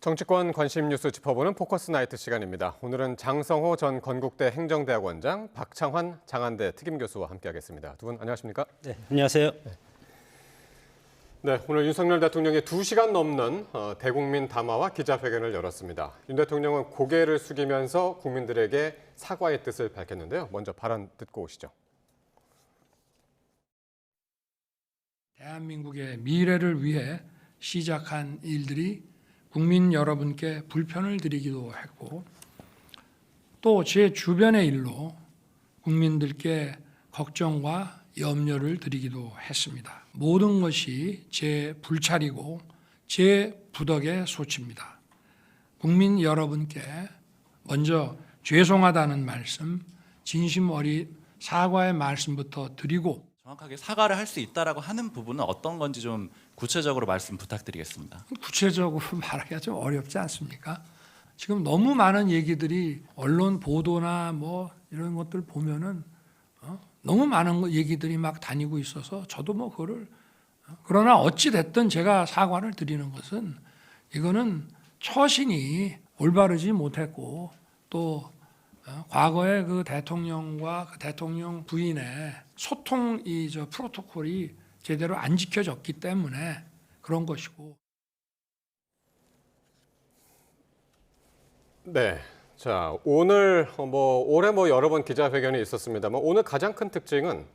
정치권 관심 뉴스 짚어보는 포커스 나이트 시간입니다. 오늘은 장성호 전 건국대 행정대학원장, 박창환 장안대 특임교수와 함께하겠습니다. 두 분 안녕하십니까? 네, 안녕하세요. 네, 오늘 윤석열 대통령이 2시간 넘는 대국민 담화와 기자회견을 열었습니다. 윤 대통령은 고개를 숙이면서 국민들에게 사과의 뜻을 밝혔는데요. 먼저 발언 듣고 오시죠. 대한민국의 미래를 위해 시작한 일들이 국민 여러분께 불편을 드리기도 했고 또 제 주변의 일로 국민들께 걱정과 염려를 드리기도 했습니다. 모든 것이 제 불찰이고 제 부덕의 소치입니다. 국민 여러분께 먼저 죄송하다는 말씀, 진심 어린 사과의 말씀부터 드리고 정확하게 사과를 할 수 있다라고 하는 부분은 어떤 건지 좀 구체적으로 말씀 부탁드리겠습니다. 구체적으로 말하기가 좀 어렵지 않습니까? 지금 너무 많은 얘기들이 언론 보도나 뭐 이런 것들 보면은 너무 많은 얘기들이 막 다니고 있어서 저도 뭐 그거를 그러나 어찌 됐든 제가 사과를 드리는 것은 이거는 처신이 올바르지 못했고 또 과거에 그 대통령과 그 대통령 부인의 소통 프로토콜이 제대로 안 지켜졌기 때문에 그런 것이고. 네, 자 오늘 올해 여러 번 기자회견이 있었습니다만 오늘 가장 큰 특징은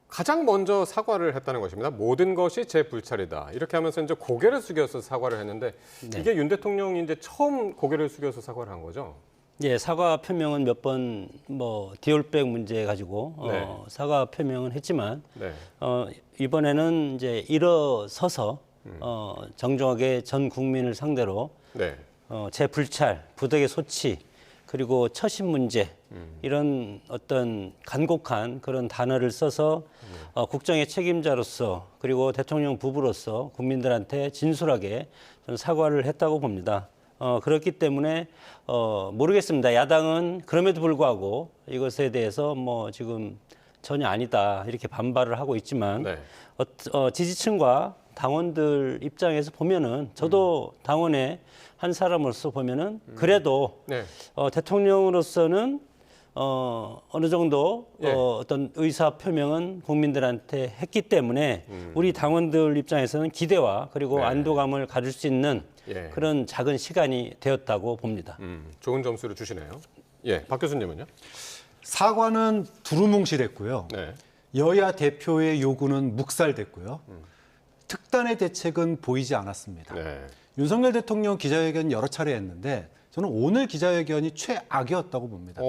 가장 먼저 사과를 했다는 것입니다. 모든 것이 제 불찰이다. 이렇게 하면서 이제 고개를 숙여서 사과를 했는데 이게 윤 대통령이 이제 처음 고개를 숙여서 사과를 한 거죠. 예, 사과 표명은 몇 번 디올백 문제 가지고 사과 표명은 했지만 이번에는 이제 일어서서 정정하게 전 국민을 상대로 제 불찰, 부덕의 소치 그리고 처신 문제 이런 어떤 간곡한 그런 단어를 써서 국정의 책임자로서 그리고 대통령 부부로서 국민들한테 진솔하게 저는 사과를 했다고 봅니다. 그렇기 때문에 모르겠습니다. 야당은 그럼에도 불구하고 이것에 대해서 지금 전혀 아니다 이렇게 반발을 하고 있지만 지지층과 당원들 입장에서 보면은 저도 당원의 한 사람으로서 보면은 그래도 대통령으로서는 어느 정도 어떤 의사 표명은 국민들한테 했기 때문에 우리 당원들 입장에서는 기대와 그리고 안도감을 가질 수 있는 그런 작은 시간이 되었다고 봅니다. 좋은 점수를 주시네요. 예, 박 교수님은요? 사과는 두루뭉실했고요. 여야 대표의 요구는 묵살됐고요. 특단의 대책은 보이지 않았습니다. 윤석열 대통령 기자회견 여러 차례 했는데 저는 오늘 기자회견이 최악이었다고 봅니다.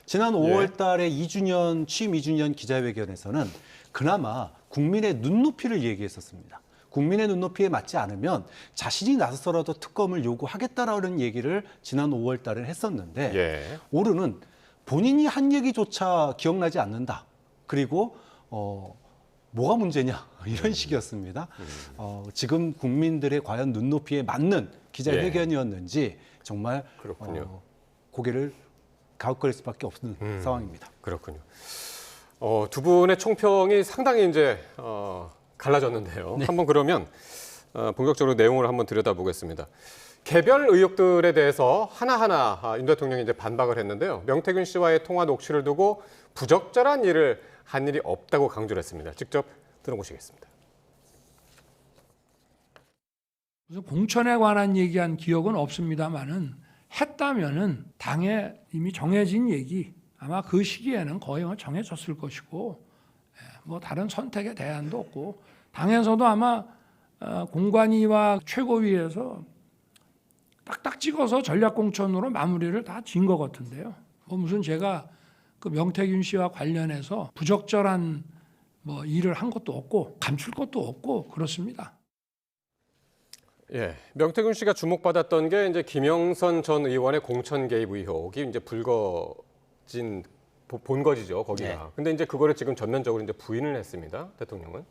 지난 5월 달에 취임 2주년 기자회견에서는 그나마 국민의 눈높이를 얘기했었습니다. 국민의 눈높이에 맞지 않으면 자신이 나서서라도 특검을 요구하겠다라는 얘기를 지난 5월 달에 했었는데 올해는 본인이 한 얘기조차 기억나지 않는다. 그리고 뭐가 문제냐 이런 식이었습니다. 지금 국민들의 과연 눈높이에 맞는 기자회견이었는지 정말 고개를 가혹거릴 수밖에 없는 상황입니다. 그렇군요. 두 분의 총평이 상당히 이제 갈라졌는데요. 한번 그러면 본격적으로 내용을 한번 들여다보겠습니다. 개별 의혹들에 대해서 하나하나 윤 대통령이 이제 반박을 했는데요. 명태균 씨와의 통화 녹취를 두고 부적절한 일을 한 일이 없다고 강조를 했습니다. 직접 들어보시겠습니다. 무슨 공천에 관한 얘기한 기억은 없습니다만은 했다면은 당에 이미 정해진 얘기 아마 그 시기에는 거의 정해졌을 것이고 다른 선택의 대안도 없고 당에서도 아마 공관위와 최고위에서 딱딱 찍어서 전략공천으로 마무리를 다 지은 것 같은데요. 무슨 제가 그 명태균 씨와 관련해서 부적절한 일을 한 것도 없고 감출 것도 없고 그렇습니다. 예, 명태균 씨가 주목받았던 게 이제 김영선 전 의원의 공천 개입 의혹이 이제 불거진 본거지죠, 거기가. 근데 이제 그거를 지금 전면적으로 이제 부인을 했습니다, 대통령은.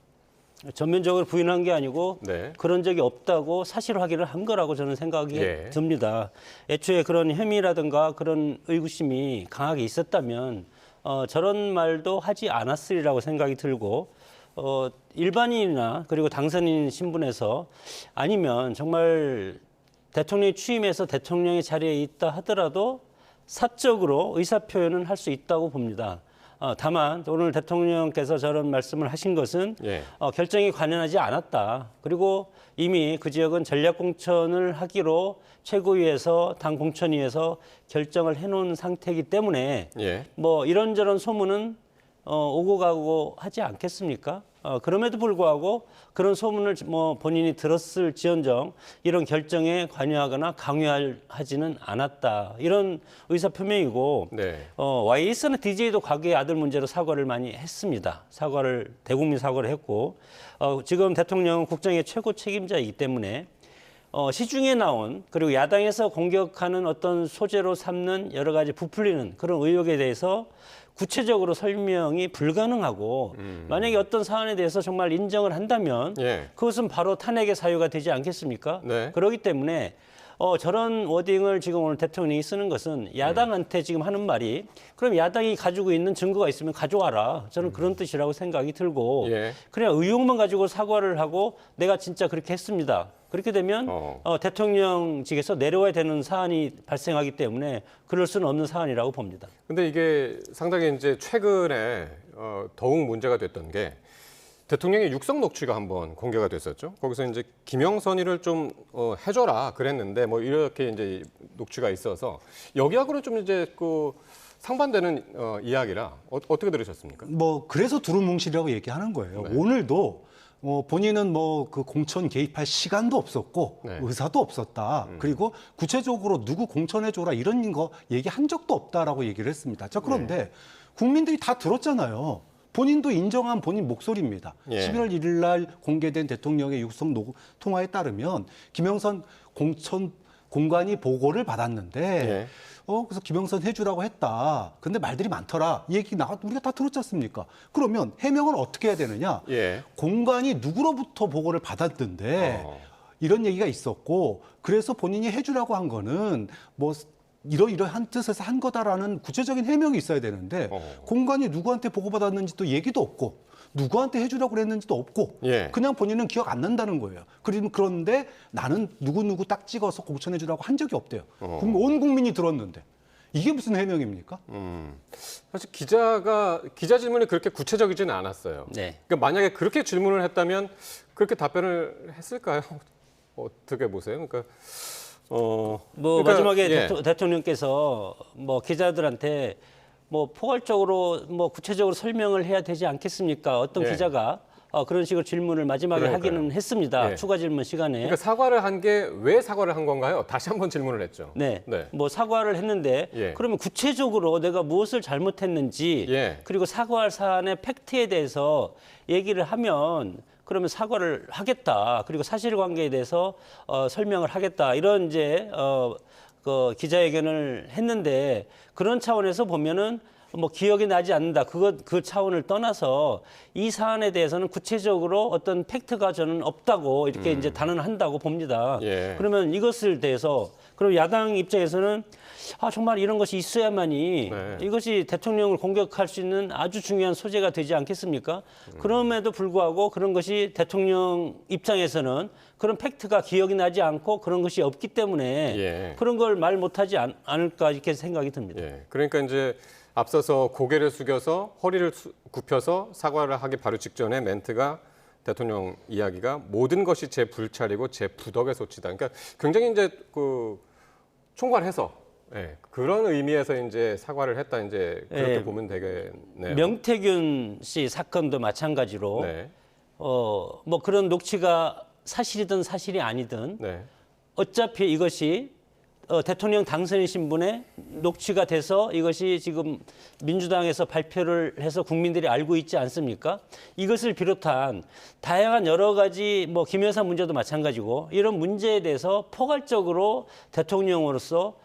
전면적으로 부인한 게 아니고 그런 적이 없다고 사실 확인을 한 거라고 저는 생각이 듭니다. 애초에 그런 혐의라든가 그런 의구심이 강하게 있었다면 저런 말도 하지 않았으리라고 생각이 들고 일반인이나 그리고 당선인 신분에서 아니면 정말 대통령이 취임해서 대통령의 자리에 있다 하더라도 사적으로 의사표현은 할 수 있다고 봅니다. 다만 오늘 대통령께서 저런 말씀을 하신 것은 예. 결정이 관여하지 않았다. 그리고 이미 그 지역은 전략공천을 하기로 최고위에서 당 공천위에서 결정을 해놓은 상태이기 때문에 예. 뭐 이런저런 소문은 오고 가고 하지 않겠습니까? 그럼에도 불구하고 그런 소문을 뭐 본인이 들었을지언정 이런 결정에 관여하거나 강요하지는 않았다. 이런 의사표명이고 네. YS나 DJ도 과거에 아들 문제로 사과를 많이 했습니다. 대국민 사과를 했고 지금 대통령은 국정의 최고 책임자이기 때문에 시중에 나온 그리고 야당에서 공격하는 어떤 소재로 삼는 여러 가지 부풀리는 그런 의혹에 대해서 구체적으로 설명이 불가능하고 만약에 어떤 사안에 대해서 정말 인정을 한다면 예. 그것은 바로 탄핵의 사유가 되지 않겠습니까? 네. 그렇기 때문에 저런 워딩을 지금 오늘 대통령이 쓰는 것은 야당한테 지금 하는 말이 그럼 야당이 가지고 있는 증거가 있으면 가져와라. 저는 그런 뜻이라고 생각이 들고 예. 그냥 의혹만 가지고 사과를 하고 내가 진짜 그렇게 했습니다. 그렇게 되면 대통령직에서 내려와야 되는 사안이 발생하기 때문에 그럴 수는 없는 사안이라고 봅니다. 근데 이게 상당히 이제 최근에 더욱 문제가 됐던 게 대통령의 육성 녹취가 한번 공개가 됐었죠. 거기서 이제 김영선이를 좀 해줘라 그랬는데 뭐 이렇게 이제 녹취가 있어서 여기하고는 좀 이제 그 상반되는 이야기라 어떻게 들으셨습니까? 뭐 그래서 두루뭉실이라고 얘기하는 거예요. 네. 오늘도 본인은 뭐 그 공천 개입할 시간도 없었고 네. 의사도 없었다. 그리고 구체적으로 누구 공천해줘라 이런 거 얘기한 적도 없다라고 얘기를 했습니다. 자 그런데 국민들이 다 들었잖아요. 본인도 인정한 본인 목소리입니다. 예. 11월 1일 날 공개된 대통령의 육성 통화에 따르면 김영선 공천 공관위 보고를 받았는데 예. 그래서 김영선 해주라고 했다. 근데 말들이 많더라. 이 얘기 우리가 다 들었지 않습니까? 그러면 해명을 어떻게 해야 되느냐? 예. 공관이 누구로부터 보고를 받았는데 이런 얘기가 있었고 그래서 본인이 해주라고 한 거는 뭐 이러이러한 뜻에서 한 거다라는 구체적인 해명이 있어야 되는데 공관이 누구한테 보고받았는지 또 얘기도 없고 누구한테 해주라고 그랬는지도 없고 예. 그냥 본인은 기억 안 난다는 거예요. 그런데 나는 누구 딱 찍어서 공천해주라고 한 적이 없대요. 온 국민이 들었는데 이게 무슨 해명입니까? 사실 기자 질문이 그렇게 구체적이지는 않았어요. 네. 그러니까 만약에 그렇게 질문을 했다면 그렇게 답변을 했을까요? 어떻게 보세요? 그러니까 뭐 그러니까, 마지막에 예. 대통령께서 뭐 기자들한테 뭐 포괄적으로 뭐 구체적으로 설명을 해야 되지 않겠습니까? 어떤 예. 기자가 그런 식으로 질문을 마지막에 그러니까요. 하기는 했습니다. 예. 추가 질문 시간에. 그러니까 사과를 한 게 왜 사과를 한 건가요? 다시 한번 질문을 했죠. 네. 네. 뭐 사과를 했는데 예. 그러면 구체적으로 내가 무엇을 잘못했는지 예. 그리고 사과할 사안의 팩트에 대해서 얘기를 하면 그러면 사과를 하겠다. 그리고 사실관계에 대해서 설명을 하겠다. 이런 이제 그 기자회견을 했는데 그런 차원에서 보면은 뭐 기억이 나지 않는다. 그 차원을 떠나서 이 사안에 대해서는 구체적으로 어떤 팩트가 저는 없다고 이렇게 이제 단언한다고 봅니다. 예. 그러면 이것을 대해서 그럼 야당 입장에서는 정말 이런 것이 있어야만이 네. 이것이 대통령을 공격할 수 있는 아주 중요한 소재가 되지 않겠습니까? 그럼에도 불구하고 그런 것이 대통령 입장에서는 그런 팩트가 기억이 나지 않고 그런 것이 없기 때문에 예. 그런 걸 말 못하지 않을까 이렇게 생각이 듭니다. 예. 그러니까 이제 앞서서 고개를 숙여서 허리를 굽혀서 사과를 하기 바로 직전에 멘트가 대통령 이야기가 모든 것이 제 불찰이고 제 부덕의 소치다. 그러니까 굉장히 이제 그 총괄해서 그런 의미에서 이제 사과를 했다 이제 그렇게 예. 보면 되겠네요. 명태균 씨 사건도 마찬가지로 네. 뭐 그런 녹취가 사실이든 사실이 아니든 네. 어차피 이것이 대통령 당선이신 분의 녹취가 돼서 이것이 지금 민주당에서 발표를 해서 국민들이 알고 있지 않습니까? 이것을 비롯한 다양한 여러 가지 뭐 김여사 문제도 마찬가지고 이런 문제에 대해서 포괄적으로 대통령으로서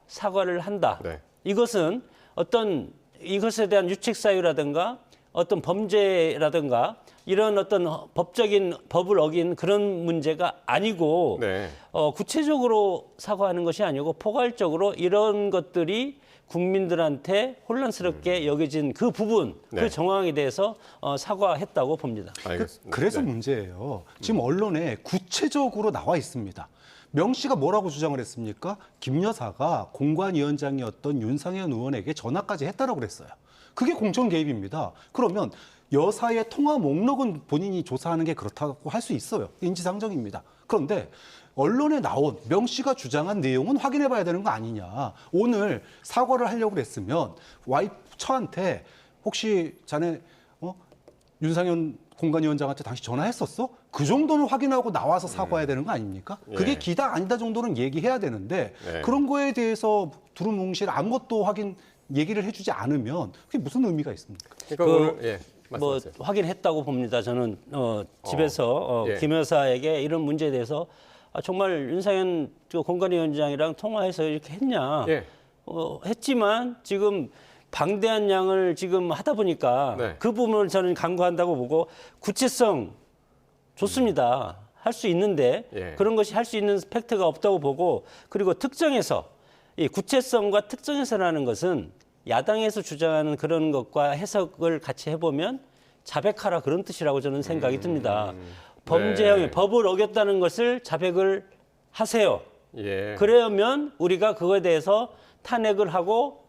사과를 한다. 네. 이것은 어떤 이것에 대한 유책 사유라든가 어떤 범죄라든가 이런 어떤 법적인 법을 어긴 그런 문제가 아니고 네. 구체적으로 사과하는 것이 아니고 포괄적으로 이런 것들이 국민들한테 혼란스럽게 여겨진 그 부분, 네. 그 정황에 대해서 사과했다고 봅니다. 알겠습니다. 그래서 네. 문제예요. 지금 언론에 구체적으로 나와 있습니다. 명 씨가 뭐라고 주장을 했습니까? 김 여사가 공관위원장이었던 윤상현 의원에게 전화까지 했다라고 그랬어요. 그게 공천 개입입니다. 그러면 여사의 통화 목록은 본인이 조사하는 게 그렇다고 할 수 있어요. 인지상정입니다. 그런데 언론에 나온 명 씨가 주장한 내용은 확인해 봐야 되는 거 아니냐. 오늘 사과를 하려고 그랬으면 와이프 처한테 혹시 자네 윤상현 공관위원장한테 당시 전화했었어? 그 정도는 확인하고 나와서 사과해야 되는 거 아닙니까? 그게 예. 기다 아니다 정도는 얘기해야 되는데 네. 그런 거에 대해서 두루뭉실 아무것도 얘기를 해주지 않으면 그게 무슨 의미가 있습니까? 그러니까 그, 오늘 예, 뭐 말씀하세요. 확인했다고 봅니다. 저는 집에서 예. 김 여사에게 이런 문제에 대해서 정말 윤상현 공관위원장이랑 통화해서 이렇게 했냐? 예. 했지만 지금 방대한 양을 지금 하다 보니까 네. 그 부분을 저는 간과한다고 보고 구체성 좋습니다. 할 수 있는데 예. 그런 것이 할 수 있는 팩트가 없다고 보고 그리고 특정해서 이 구체성과 특정해서라는 것은 야당에서 주장하는 그런 것과 해석을 같이 해보면 자백하라 그런 뜻이라고 저는 생각이 듭니다. 범죄, 법을 어겼다는 것을 자백을 하세요. 예. 그러면 우리가 그거에 대해서 탄핵을 하고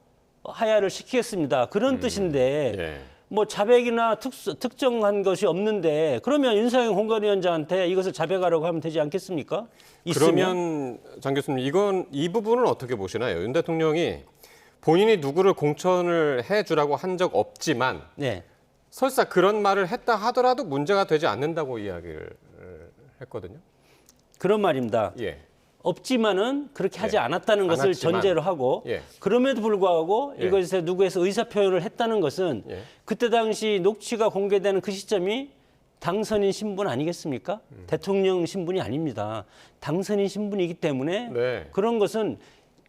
하야를 시키겠습니다. 그런 뜻인데 예. 뭐 자백이나 특정한 것이 없는데 그러면 윤상현 공관위원장한테 이것을 자백하라고 하면 되지 않겠습니까? 있으면 그러면 장 교수님 이 부분은 어떻게 보시나요? 윤 대통령이 본인이 누구를 공천을 해주라고 한 적 없지만 네. 설사 그런 말을 했다 하더라도 문제가 되지 않는다고 이야기를 했거든요. 그런 말입니다. 예. 없지만은 그렇게 하지 예. 않았다는 것을 않았지만. 전제로 하고 예. 그럼에도 불구하고 예. 이것에 누구에서 의사 표현을 했다는 것은 예. 그때 당시 녹취가 공개되는 그 시점이 당선인 신분 아니겠습니까? 대통령 신분이 아닙니다. 당선인 신분이기 때문에 네. 그런 것은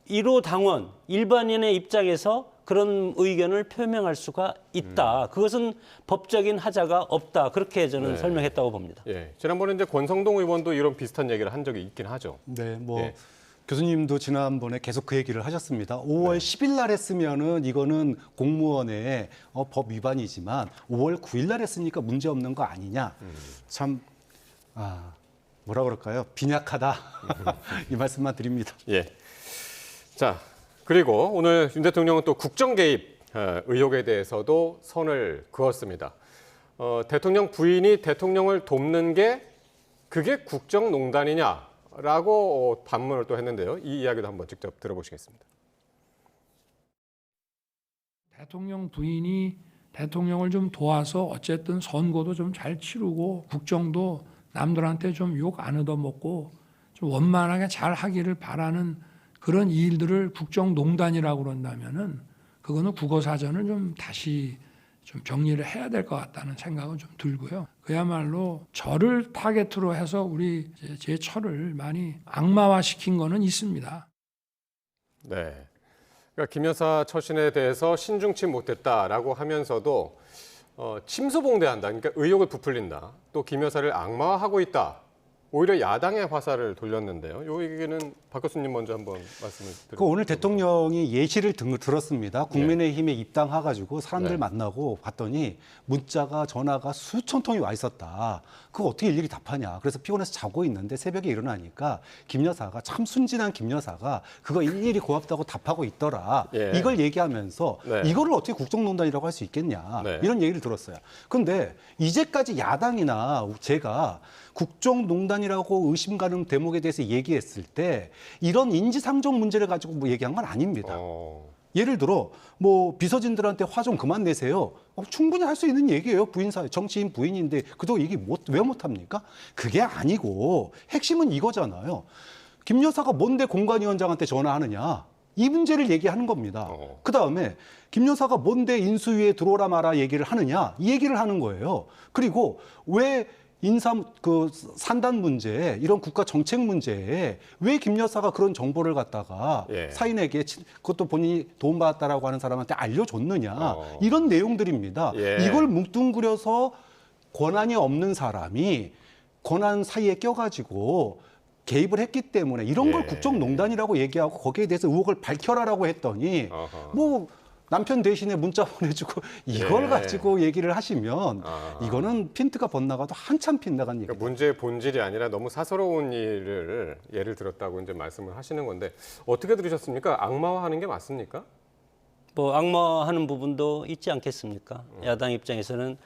1호 당원 일반인의 입장에서 그런 의견을 표명할 수가 있다. 그것은 법적인 하자가 없다. 그렇게 저는 네. 설명했다고 봅니다. 예. 지난번에 이제 권성동 의원도 이런 비슷한 얘기를 한 적이 있긴 하죠. 네, 예. 교수님도 지난번에 계속 그 얘기를 하셨습니다. 5월 10일 날 했으면은 이거는 공무원의 법 위반이지만 5월 9일 날 했으니까 문제 없는 거 아니냐. 참 뭐라 그럴까요? 빈약하다. 이 말씀만 드립니다. 예. 자, 그리고 오늘 윤 대통령은 또 국정 개입 의혹에 대해서도 선을 그었습니다. 대통령 부인이 대통령을 돕는 게 그게 국정농단이냐라고 반문을 또 했는데요. 이 이야기도 한번 직접 들어보시겠습니다. 대통령 부인이 대통령을 좀 도와서 어쨌든 선거도 좀 잘 치르고 국정도 남들한테 좀 욕 안 얻어먹고 좀 원만하게 잘 하기를 바라는 그런 일들을 국정농단이라고 그런다면은 그거는 국어사전을 좀 다시 좀 정리를 해야 될 것 같다는 생각은 좀 들고요. 그야말로 저를 타겟으로 해서 우리 제 처를 많이 악마화시킨 거는 있습니다. 네. 그러니까 김 여사 처신에 대해서 신중치 못했다라고 하면서도 침소봉대한다. 그러니까 의혹을 부풀린다. 또 김 여사를 악마화하고 있다. 오히려 야당의 화살을 돌렸는데요. 이 얘기는 박 교수님 먼저 한번 말씀을 드릴게요. 오늘 대통령이 예시를 들었습니다. 국민의힘에 입당해가지고 사람들 네. 만나고 봤더니 문자가 전화가 수천 통이 와 있었다. 그거 어떻게 일일이 답하냐. 그래서 피곤해서 자고 있는데 새벽에 일어나니까 김 여사가 참 순진한 김 여사가 그거 일일이 고맙다고 답하고 있더라. 예. 이걸 얘기하면서 네. 이거를 어떻게 국정농단이라고 할 수 있겠냐. 네. 이런 얘기를 들었어요. 그런데 이제까지 야당이나 제가 국정농단이라고 의심 가는 대목에 대해서 얘기했을 때 이런 인지상정 문제를 가지고 뭐 얘기한 건 아닙니다. 예를 들어 뭐 비서진들한테 화 좀 그만 내세요. 충분히 할 수 있는 얘기예요. 부인사 정치인 부인인데 그도 얘기 왜 못합니까? 그게 아니고 핵심은 이거잖아요. 김 여사가 뭔데 공관위원장한테 전화하느냐. 이 문제를 얘기하는 겁니다. 그다음에 김 여사가 뭔데 인수위에 들어오라 마라 얘기를 하느냐. 이 얘기를 하는 거예요. 그리고 왜 산단 문제, 이런 국가 정책 문제에 왜 김 여사가 그런 정보를 갖다가 예. 사인에게 그것도 본인이 도움받았다라고 하는 사람한테 알려줬느냐. 이런 내용들입니다. 예. 이걸 뭉뚱그려서 권한이 없는 사람이 권한 사이에 껴가지고 개입을 했기 때문에 이런 걸 예. 국정농단이라고 얘기하고 거기에 대해서 의혹을 밝혀라라고 했더니 어허. 뭐 남편 대신에 문자 보내주고 이걸 예. 가지고 얘기를 하시면 아. 이거는 핀트가 빗나가도 한참 빗나간 얘기다. 그러니까 문제의 본질이 아니라 너무 사소로운 일을 예를 들었다고 이제 말씀을 하시는 건데 어떻게 들으셨습니까? 악마화하는 게 맞습니까? 뭐 악마하는 부분도 있지 않겠습니까? 야당 입장에서는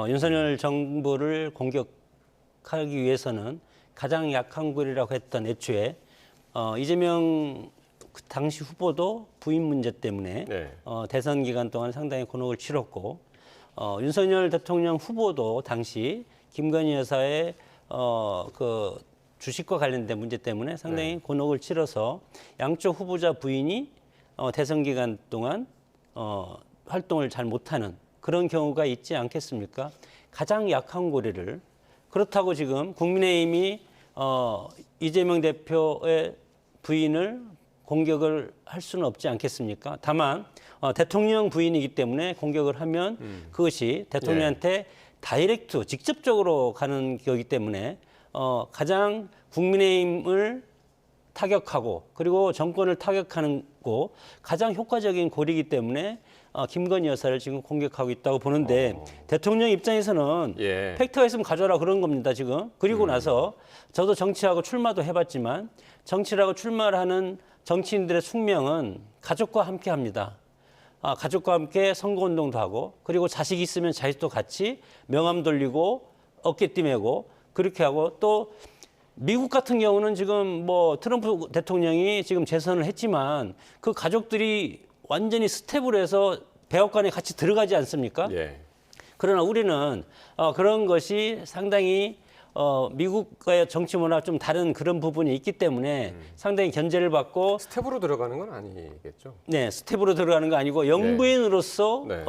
윤석열 정부를 공격하기 위해서는 가장 약한 고리라고 했던 애초에 이재명 그 당시 후보도 부인 문제 때문에 네. 대선 기간 동안 상당히 곤혹을 치렀고 윤석열 대통령 후보도 당시 김건희 여사의 그 주식과 관련된 문제 때문에 상당히 곤혹을 치러서 양쪽 후보자 부인이 대선 기간 동안 활동을 잘 못하는 그런 경우가 있지 않겠습니까? 가장 약한 고리를 그렇다고 지금 국민의힘이 이재명 대표의 부인을 공격을 할 수는 없지 않겠습니까? 다만 대통령 부인이기 때문에 공격을 하면 그것이 대통령한테 다이렉트 직접적으로 가는 거기 때문에 가장 국민의힘을 타격하고 그리고 정권을 타격하는 거 가장 효과적인 고리이기 때문에 김건희 여사를 지금 공격하고 있다고 보는데 대통령 입장에서는 예. 팩트가 있으면 가져라 그런 겁니다 지금. 그리고 나서 저도 정치하고 출마도 해봤지만 정치라고 출마를 하는 정치인들의 숙명은 가족과 함께 합니다. 가족과 함께 선거운동도 하고 그리고 자식이 있으면 자식도 같이 명함 돌리고 어깨띠 메고 그렇게 하고 또 미국 같은 경우는 지금 뭐 트럼프 대통령이 지금 재선을 했지만 그 가족들이 완전히 스텝으로 해서 백악관에 같이 들어가지 않습니까? 예. 그러나 우리는 그런 것이 상당히 미국과의 정치 문화 좀 다른 그런 부분이 있기 때문에 상당히 견제를 받고 스텝으로 들어가는 건 아니겠죠? 네 스텝으로 들어가는 거 아니고 영부인으로서 네, 네.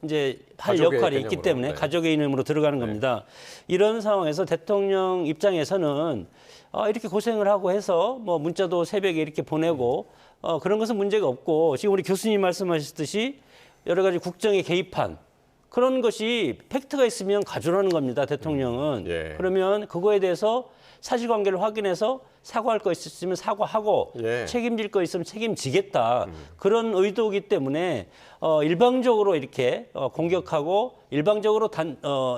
이제 할 가족의 역할이 있기 개념으로, 때문에 네. 가족의 이름으로 들어가는 겁니다. 이런 상황에서 대통령 입장에서는 이렇게 고생을 하고 해서 뭐 문자도 새벽에 이렇게 보내고 그런 것은 문제가 없고 지금 우리 교수님 말씀하셨듯이 여러 가지 국정에 개입한 그런 것이 팩트가 있으면 가져라는 겁니다. 대통령은. 예. 그러면 그거에 대해서 사실관계를 확인해서 사과할 거 있으면 사과하고 예. 책임질 거 있으면 책임지겠다. 그런 의도이기 때문에 일방적으로 이렇게 공격하고 일방적으로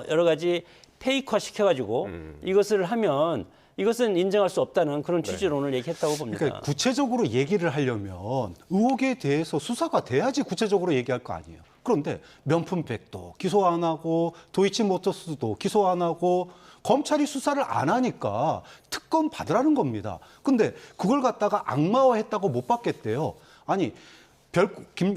여러 가지 페이크화 시켜가지고 이것을 하면 이것은 인정할 수 없다는 그런 취지로 오늘 얘기했다고 봅니다. 그러니까 구체적으로 얘기를 하려면 의혹에 대해서 수사가 돼야지 구체적으로 얘기할 거 아니에요. 그런데 명품백도 기소 안 하고 도이치모터스도 기소 안 하고 검찰이 수사를 안 하니까 특검 받으라는 겁니다. 근데 그걸 갖다가 악마화했다고 못 받겠대요. 아니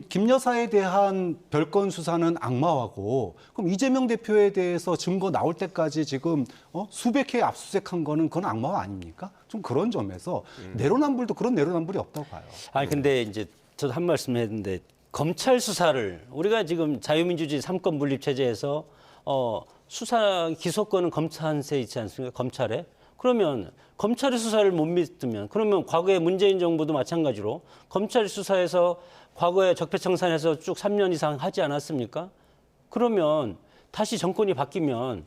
김 여사에 대한 별건 수사는 악마화고 그럼 이재명 대표에 대해서 증거 나올 때까지 지금 수백 회 압수수색한 거는 그건 악마화 아닙니까? 좀 그런 점에서 내로남불도 그런 내로남불이 없다고 봐요. 아니 근데 이제 저도 한 말씀 했는데 검찰 수사를 우리가 지금 자유민주주의 3권 분립 체제에서 수사 기소권은 검찰한테 있지 않습니까? 검찰에. 그러면 검찰의 수사를 못 믿으면 그러면 과거에 문재인 정부도 마찬가지로 검찰 수사에서 과거에 적폐청산해서 쭉 3년 이상 하지 않았습니까? 그러면 다시 정권이 바뀌면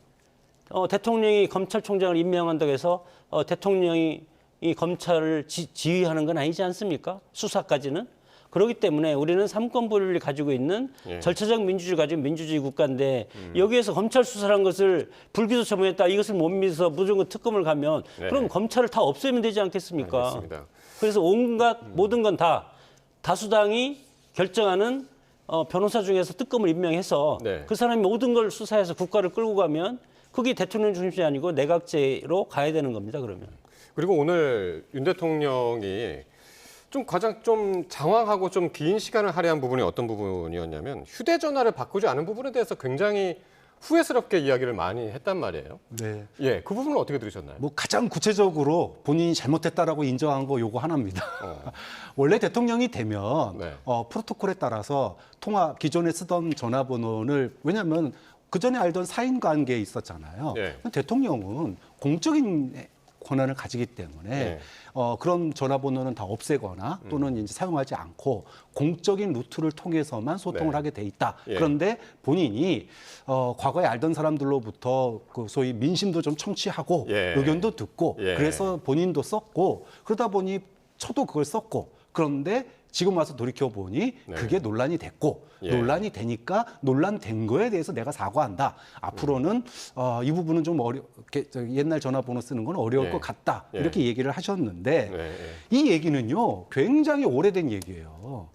대통령이 검찰총장을 임명한다고 해서 대통령이 이 검찰을 지휘하는 건 아니지 않습니까? 수사까지는. 그렇기 때문에 우리는 삼권 분립을 가지고 있는 절차적 민주주의를 가지고 민주주의 국가인데 여기에서 검찰 수사란 것을 불기소 처분했다 이것을 못 믿어서 무조건 특검을 가면 그럼 검찰을 다 없애면 되지 않겠습니까? 알겠습니다. 그래서 온갖 모든 건 다 다수당이 결정하는 변호사 중에서 특검을 임명해서 네. 그 사람이 모든 걸 수사해서 국가를 끌고 가면 그게 대통령 중심이 아니고 내각제로 가야 되는 겁니다. 그러면. 그리고 오늘 윤 대통령이 가장 좀 장황하고 좀 긴 시간을 할애한 부분이 어떤 부분이었냐면 휴대전화를 바꾸지 않은 부분에 대해서 굉장히 후회스럽게 이야기를 많이 했단 말이에요. 네. 예, 그 부분은 어떻게 들으셨나요? 뭐 가장 구체적으로 본인이 잘못했다라고 인정한 거 요거 하나입니다. 원래 대통령이 되면 네. 프로토콜에 따라서 기존에 쓰던 전화번호를 왜냐하면 그 전에 알던 사인 관계에 있었잖아요. 네. 대통령은 공적인 권한을 가지기 때문에 네. 그런 전화번호는 다 없애거나 또는 이제 사용하지 않고 공적인 루트를 통해서만 소통을 네. 하게 돼 있다. 예. 그런데 본인이 과거에 알던 사람들로부터 그 소위 민심도 좀 청취하고 예. 의견도 듣고 예. 그래서 본인도 썼고 그러다 보니 저도 그걸 썼고 그런데 지금 와서 돌이켜 보니 네. 그게 논란이 됐고 예. 논란이 되니까 논란된 거에 대해서 내가 사과한다. 앞으로는 이 부분은 좀 옛날 전화번호 쓰는 건 어려울 예. 것 같다. 예. 이렇게 얘기를 하셨는데 네, 네. 이 얘기는요 굉장히 오래된 얘기예요.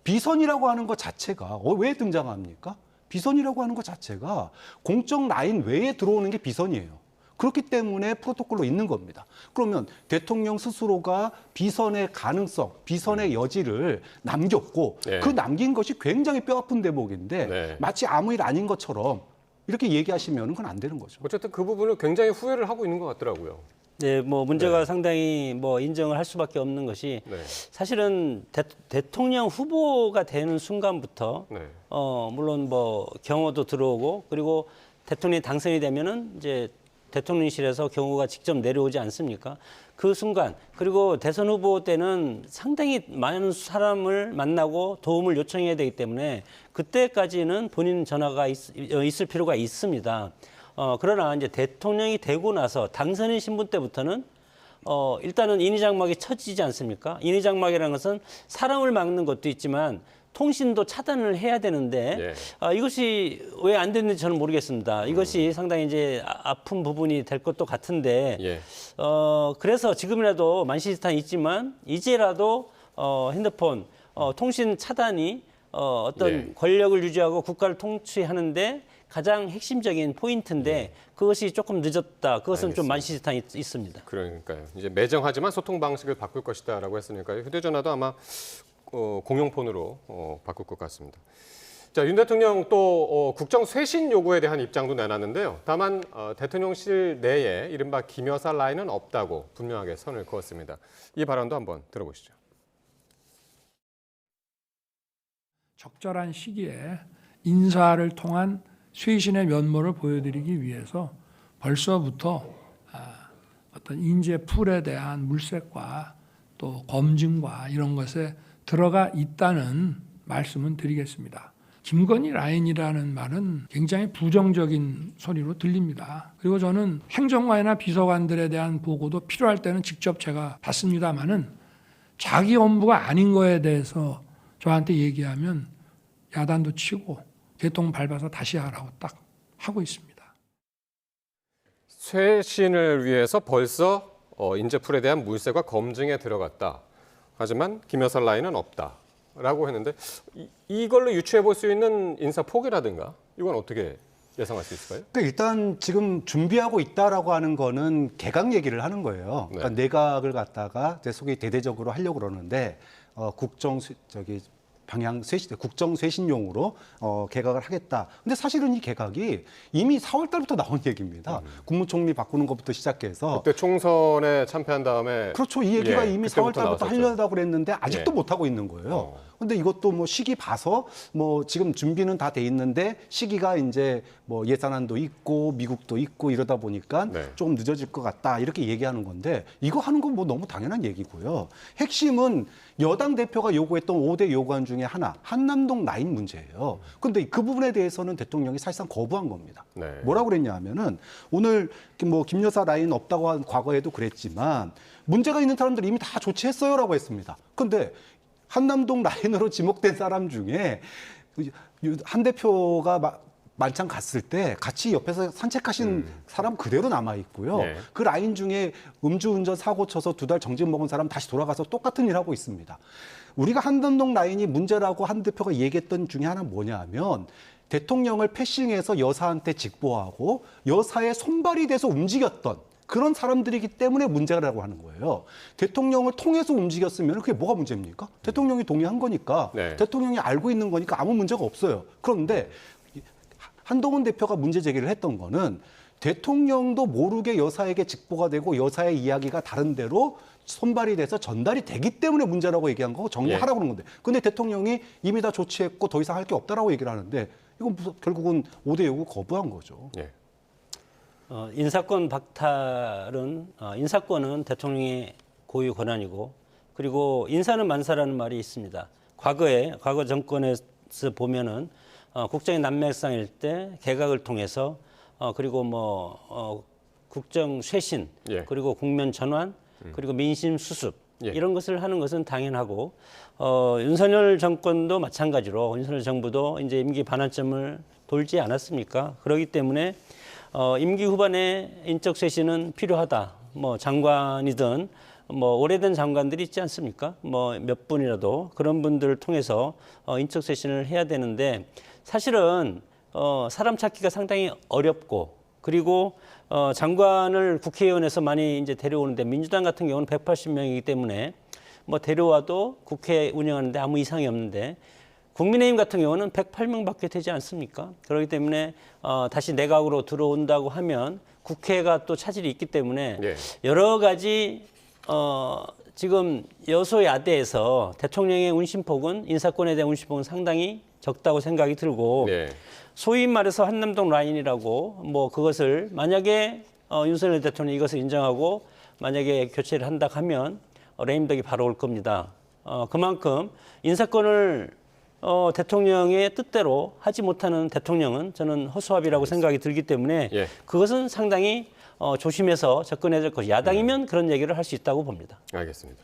비선이라고 하는 것 자체가 왜 등장합니까? 비선이라고 하는 것 자체가 공적 라인 외에 들어오는 게 비선이에요. 그렇기 때문에 프로토콜로 있는 겁니다. 그러면 대통령 스스로가 비선의 가능성, 비선의 여지를 남겼고 네. 그 남긴 것이 굉장히 뼈아픈 대목인데 네. 마치 아무 일 아닌 것처럼 이렇게 얘기하시면 그건 안 되는 거죠. 어쨌든 그 부분을 굉장히 후회를 하고 있는 것 같더라고요. 네, 뭐 문제가 네. 상당히 뭐 인정을 할 수밖에 없는 것이 네. 사실은 대통령 후보가 되는 순간부터 네. 물론 뭐 경호도 들어오고 그리고 대통령이 당선이 되면은 이제 대통령실에서 경호가 직접 내려오지 않습니까? 그 순간 그리고 대선 후보 때는 상당히 많은 사람을 만나고 도움을 요청해야 되기 때문에 그때까지는 본인 전화가 있을 필요가 있습니다. 그러나 이제 대통령이 되고 나서 당선인 신분 때부터는 일단은 인위장막이 쳐지지 않습니까? 인위장막이라는 것은 사람을 막는 것도 있지만 통신도 차단을 해야 되는데 이것이 왜 안 됐는지 저는 모르겠습니다. 이것이 상당히 이제 아픈 부분이 될 것도 같은데 예. 그래서 지금이라도 만시지탄이 있지만 이제라도 핸드폰 통신 차단이 어떤 예. 권력을 유지하고 국가를 통치하는데 가장 핵심적인 포인트인데 그것이 조금 늦었다. 그것은 좀 만시지탄이 있습니다. 그러니까요. 이제 매정하지만 소통 방식을 바꿀 것이다라고 했으니까요. 휴대전화도 아마 공용폰으로 바꿀 것 같습니다. 자, 윤 대통령 또 국정 쇄신 요구에 대한 입장도 내놨는데요. 다만 대통령실 내에 이른바 김여사 라인은 없다고 분명하게 선을 그었습니다. 이 발언도 한번 들어보시죠. 적절한 시기에 인사를 통한 쇄신의 면모를 보여드리기 위해서 벌써부터 어떤 인재 풀에 대한 물색과 또 검증과 이런 것에 들어가 있다는 말씀은 드리겠습니다. 김건희 라인이라는 말은 굉장히 부정적인 소리로 들립니다. 그리고 저는 행정관이나 비서관들에 대한 보고도 필요할 때는 직접 제가 받습니다마는 자기 업무가 아닌 거에 대해서 저한테 얘기하면 야단도 치고 개똥 밟아서 다시 하라고 딱 하고 있습니다. 쇄신을 위해서 벌써 인재풀에 대한 물색과 검증에 들어갔다. 하지만 김여사 라인은 없다라고 했는데 이걸로 유추해 볼 수 있는 인사 폭이라든가 이건 어떻게 예상할 수 있을까요? 그러니까 일단 지금 준비하고 있다라고 하는 거는 개각 얘기를 하는 거예요. 그러니까 네. 내각을 갖다가 소위 대대적으로 하려고 그러는데 국정 쇄신용으로 개각을 하겠다. 근데 사실은 이 개각이 이미 4월 달부터 나온 얘기입니다. 국무총리 바꾸는 것부터 시작해서 그때 총선에 참패한 다음에 그렇죠. 이 얘기가 이미 4월 그때부터 달부터 나왔었죠. 하려고 그랬는데 아직도 예. 못 하고 있는 거예요. 근데 이것도 뭐 시기 봐서 뭐 지금 준비는 다 돼 있는데 시기가 이제 뭐 예산안도 있고 미국도 있고 이러다 보니까 네. 조금 늦어질 것 같다 이렇게 얘기하는 건데 이거 하는 건 뭐 너무 당연한 얘기고요. 핵심은 여당 대표가 요구했던 5대 요구안 중에 하나 한남동 라인 문제예요. 근데 그 부분에 대해서는 대통령이 사실상 거부한 겁니다. 네. 뭐라고 그랬냐 하면은 오늘 뭐 김여사 라인 없다고 한 과거에도 그랬지만 문제가 있는 사람들 이미 다 조치했어요라고 했습니다. 근데 한남동 라인으로 지목된 사람 중에 한 대표가 만찬 갔을 때 같이 옆에서 산책하신 사람 그대로 남아 있고요. 네. 그 라인 중에 음주운전 사고 쳐서 2달 정직 먹은 사람 다시 돌아가서 똑같은 일 하고 있습니다. 우리가 한남동 라인이 문제라고 한 대표가 얘기했던 중에 하나는 뭐냐면 대통령을 패싱해서 여사한테 직보하고 여사의 손발이 돼서 움직였던 그런 사람들이기 때문에 문제라고 하는 거예요. 대통령을 통해서 움직였으면 그게 뭐가 문제입니까? 대통령이 동의한 거니까 네. 대통령이 알고 있는 거니까 아무 문제가 없어요. 그런데 한동훈 대표가 문제 제기를 했던 거는 대통령도 모르게 여사에게 직보가 되고 여사의 이야기가 다른 데로 손발이 돼서 전달이 되기 때문에 문제라고 얘기한 거고 정리하라고 그런 건데. 근데 대통령이 이미 다 조치했고 더 이상 할 게 없다라고 얘기를 하는데 이건 결국은 5대 요구 거부한 거죠. 예. 인사권 박탈은 인사권은 대통령의 고유 권한이고 그리고 인사는 만사라는 말이 있습니다. 과거 정권에서 보면은 국정의 난맥상일 때 개각을 통해서 그리고 뭐 국정 쇄신 예. 그리고 국면 전환 그리고 민심 수습 예. 이런 것을 하는 것은 당연하고 윤석열 정권도 마찬가지로 윤석열 정부도 이제 임기 반환점을 돌지 않았습니까? 그렇기 때문에 임기 후반에 인적 쇄신은 필요하다. 뭐 장관이든 뭐 오래된 장관들이 있지 않습니까? 뭐 몇 분이라도 그런 분들을 통해서 인적 쇄신을 해야 되는데 사실은 사람 찾기가 상당히 어렵고 그리고 장관을 국회의원에서 많이 이제 데려오는데 민주당 같은 경우는 180명이기 때문에 뭐 데려와도 국회 운영하는데 아무 이상이 없는데 국민의힘 같은 경우는 108명밖에 되지 않습니까? 그렇기 때문에 다시 내각으로 들어온다고 하면 국회가 또 차질이 있기 때문에 예. 여러 가지 지금 여소야대에서 대통령의 운신폭은 인사권에 대한 운신폭은 상당히 적다고 생각이 들고 네. 소위 말해서 한남동 라인이라고 뭐 그것을 만약에 윤석열 대통령이 이것을 인정하고 만약에 교체를 한다 하면 레임덕이 바로 올 겁니다. 그만큼 인사권을 대통령의 뜻대로 하지 못하는 대통령은 저는 허수아비라고 생각이 들기 때문에 예. 그것은 상당히 조심해서 접근해야 될 것이 야당이면 그런 얘기를 할 수 있다고 봅니다. 알겠습니다.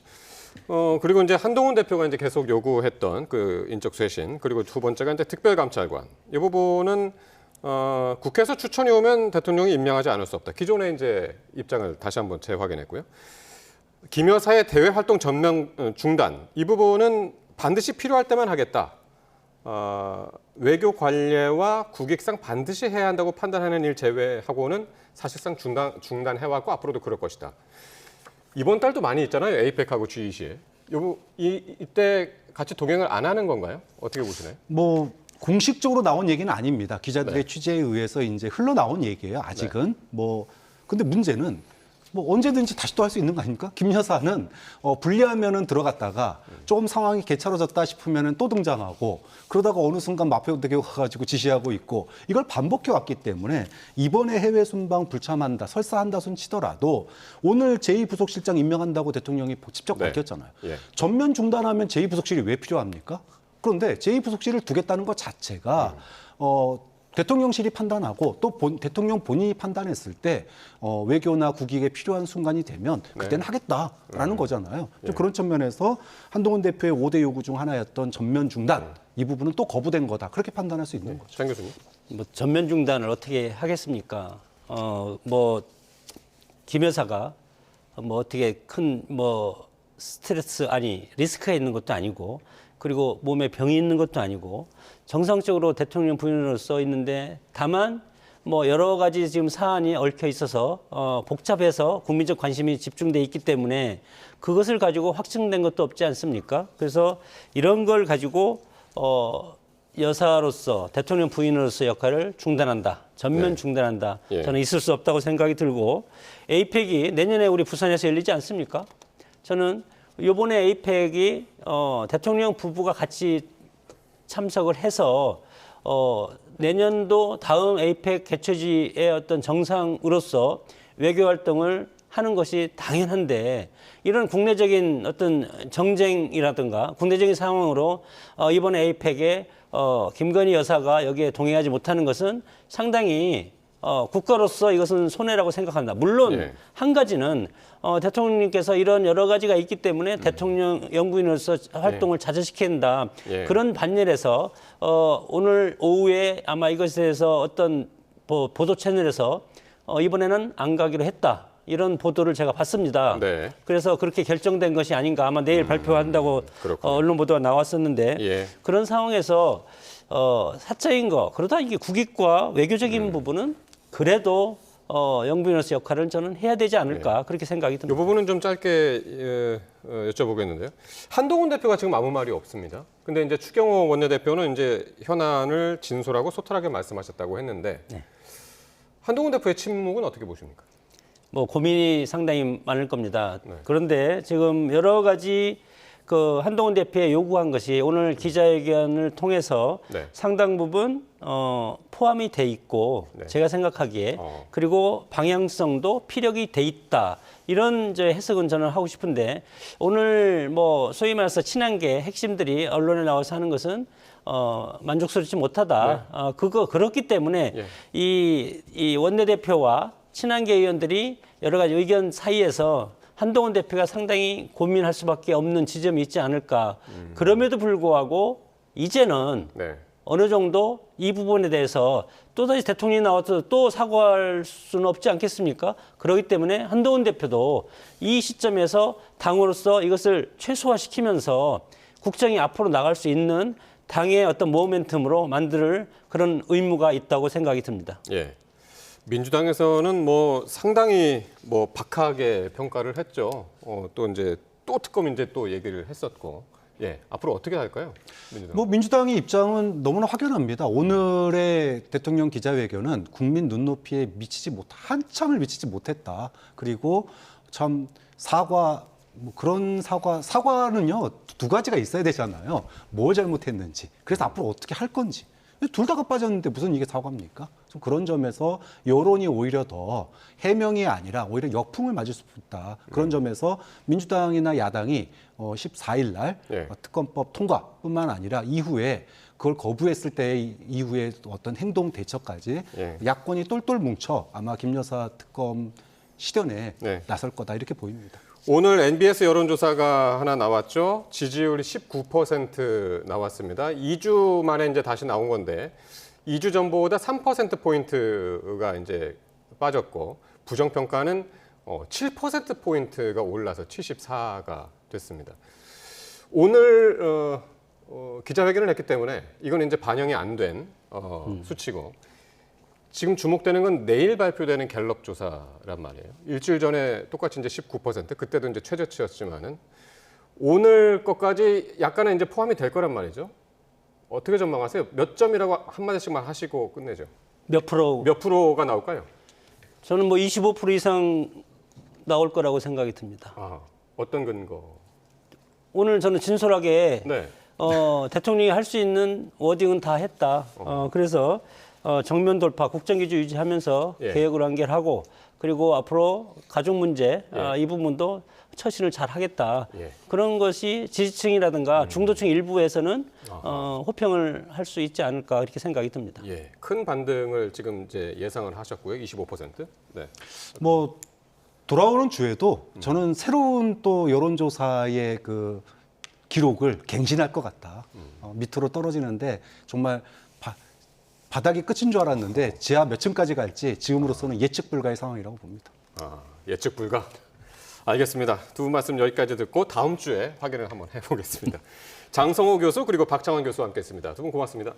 그리고 이제 한동훈 대표가 이제 계속 요구했던 그 인적 쇄신 그리고 두 번째가 이제 특별감찰관 이 부분은 국회에서 추천이 오면 대통령이 임명하지 않을 수 없다. 기존의 이제 입장을 다시 한번 재확인했고요. 김 여사의 대외 활동 전면 중단 이 부분은 반드시 필요할 때만 하겠다. 외교 관례와 국익상 반드시 해야 한다고 판단하는 일 제외하고는 사실상 중단해왔고 앞으로도 그럴 것이다. 이번 달도 많이 있잖아요. 에이펙하고 G20에. 이때 같이 동행을 안 하는 건가요? 어떻게 보시나요? 뭐 공식적으로 나온 얘기는 아닙니다. 기자들의 네. 취재에 의해서 이제 흘러나온 얘기예요. 아직은 뭐 근데 문제는 뭐 언제든지 다시 또 할 수 있는 거 아닙니까? 김 여사는 분리하면은 들어갔다가 조금 상황이 개차려졌다 싶으면은 또 등장하고 그러다가 어느 순간 마포대교 가가지고 지시하고 있고 이걸 반복해 왔기 때문에 이번에 해외 순방 불참한다, 설사한다 손 치더라도 오늘 제2부속실장 임명한다고 대통령이 직접 네. 밝혔잖아요. 예. 전면 중단하면 제2부속실이 왜 필요합니까? 그런데 제2부속실을 두겠다는 것 자체가 대통령실이 판단하고 또 대통령 본인이 판단했을 때 외교나 국익에 필요한 순간이 되면 그때는 하겠다라는 거잖아요. 좀 그런 측면에서 한동훈 대표의 5대 요구 중 하나였던 전면 중단 이 부분은 또 거부된 거다. 그렇게 판단할 수 있는 거죠. 장 교수님. 뭐 전면 중단을 어떻게 하겠습니까? 뭐 김 여사가 뭐 어떻게 큰 뭐 스트레스 리스크가 있는 것도 아니고 그리고 몸에 병이 있는 것도 아니고 정상적으로 대통령 부인으로서 있는데 다만 뭐 여러 가지 지금 사안이 얽혀 있어서 복잡해서 국민적 관심이 집중돼 있기 때문에 그것을 가지고 확증된 것도 없지 않습니까? 그래서 이런 걸 가지고 여사로서 대통령 부인으로서 역할을 중단한다. 전면 네. 중단한다. 예. 저는 있을 수 없다고 생각이 들고 에이펙이 내년에 우리 부산에서 열리지 않습니까? 저는 이번에 에이펙이 대통령 부부가 같이 참석을 해서 내년도 다음 에이펙 개최지의 어떤 정상으로서 외교 활동을 하는 것이 당연한데 이런 국내적인 어떤 정쟁이라든가 국내적인 상황으로 이번에 에이펙에 김건희 여사가 여기에 동행하지 못하는 것은 상당히 국가로서 이것은 손해라고 생각합니다. 물론 예. 한 가지는 대통령님께서 이런 여러 가지가 있기 때문에 대통령 영부인으로서 활동을 자제시킨다. 예. 그런 반열에서 오늘 오후에 아마 이것에 대해서 어떤 보도 채널에서 이번에는 안 가기로 했다. 이런 보도를 제가 봤습니다. 네. 그래서 그렇게 결정된 것이 아닌가 아마 내일 발표한다고 그렇군요. 언론 보도가 나왔었는데 예. 그런 상황에서 사적인 거 그러다 이게 국익과 외교적인 부분은 그래도 영부인으로서 역할을 저는 해야 되지 않을까 그렇게 생각이 이 듭니다. 부분은 좀 짧게 여쭤보겠는데요. 한동훈 대표가 지금 아무 말이 없습니다. 근데 이제 추경호 원내대표는 이제 현안을 진솔하고 소탈하게 말씀하셨다고 했는데 네. 한동훈 대표의 침묵은 어떻게 보십니까? 뭐 고민이 상당히 많을 겁니다. 네. 그런데 지금 여러 가지 그 한동훈 대표의 요구한 것이 오늘 기자회견을 통해서 네. 상당 부분 포함이 돼 있고 네. 제가 생각하기에 그리고 방향성도 피력이 돼 있다. 이런 이제 해석은 저는 하고 싶은데 오늘 뭐 소위 말해서 친한계 핵심들이 언론에 나와서 하는 것은 만족스럽지 못하다. 그렇기 때문에 예. 이 원내대표와 친한계 의원들이 여러 가지 의견 사이에서 한동훈 대표가 상당히 고민할 수밖에 없는 지점이 있지 않을까. 그럼에도 불구하고 이제는 네. 어느 정도 이 부분에 대해서 또다시 대통령이 나와서 또 사과할 수는 없지 않겠습니까? 그렇기 때문에 한동훈 대표도 이 시점에서 당으로서 이것을 최소화시키면서 국정이 앞으로 나갈 수 있는 당의 어떤 모멘텀으로 만들 그런 의무가 있다고 생각이 듭니다. 예. 민주당에서는 뭐 상당히 뭐 박하게 평가를 했죠. 또 이제 또 특검 이제 또 얘기를 했었고. 예. 앞으로 어떻게 할까요? 민주당. 뭐 민주당의 입장은 너무나 확연합니다. 오늘의 대통령 기자회견은 국민 눈높이에 한참을 미치지 못했다. 그리고 참 뭐 그런 사과는요, 두 가지가 있어야 되잖아요. 뭘 잘못했는지, 그래서 앞으로 어떻게 할 건지. 둘 다가 빠졌는데 무슨 이게 사과입니까? 좀 그런 점에서 여론이 오히려 더 해명이 아니라 오히려 역풍을 맞을 수 있다. 그런 점에서 민주당이나 야당이 14일 날 예. 특검법 통과뿐만 아니라 이후에 그걸 거부했을 때 이후에 어떤 행동 대처까지 예. 야권이 똘똘 뭉쳐 아마 김 여사 특검 실현에 네. 나설 거다 이렇게 보입니다. 오늘 NBS 여론조사가 하나 나왔죠. 지지율이 19% 나왔습니다. 2주 만에 이제 다시 나온 건데 2주 전보다 3%포인트가 이제 빠졌고 부정평가는 7%포인트가 올라서 74가 됐습니다. 오늘 기자회견을 했기 때문에 이건 이제 반영이 안 된 수치고 지금 주목되는 건 내일 발표되는 갤럽 조사란 말이에요. 일주일 전에 똑같이 이제 19%, 그때도 이제 최저치였지만은 오늘 것까지 약간은 이제 포함이 될 거란 말이죠. 어떻게 전망하세요? 몇 점이라고 한마디씩만 하시고 끝내죠. 몇 프로? 몇 프로가 나올까요? 저는 뭐 25% 이상 나올 거라고 생각이 듭니다. 아, 어떤 근거? 오늘 저는 진솔하게 네. 대통령이 할 수 있는 워딩은 다 했다. 그래서 정면 돌파, 국정기조 유지하면서 예. 개혁을 완결하고 그리고 앞으로 가족 문제 예. 이 부분도 처신을 잘 하겠다. 예. 그런 것이 지지층이라든가 중도층 일부에서는 호평을 할 수 있지 않을까 이렇게 생각이 듭니다. 예, 큰 반등을 지금 이제 예상을 하셨고요. 25%. 네. 뭐 돌아오는 주에도 저는 새로운 또 여론조사의 그 기록을 갱신할 것 같다. 밑으로 떨어지는데 정말 바닥이 끝인 줄 알았는데 지하 몇 층까지 갈지 지금으로서는 예측 불가의 상황이라고 봅니다. 예측 불가. 알겠습니다. 두 분 말씀 여기까지 듣고 다음 주에 확인을 한번 해보겠습니다. 장성호 교수 그리고 박창환 교수와 함께했습니다. 두 분 고맙습니다.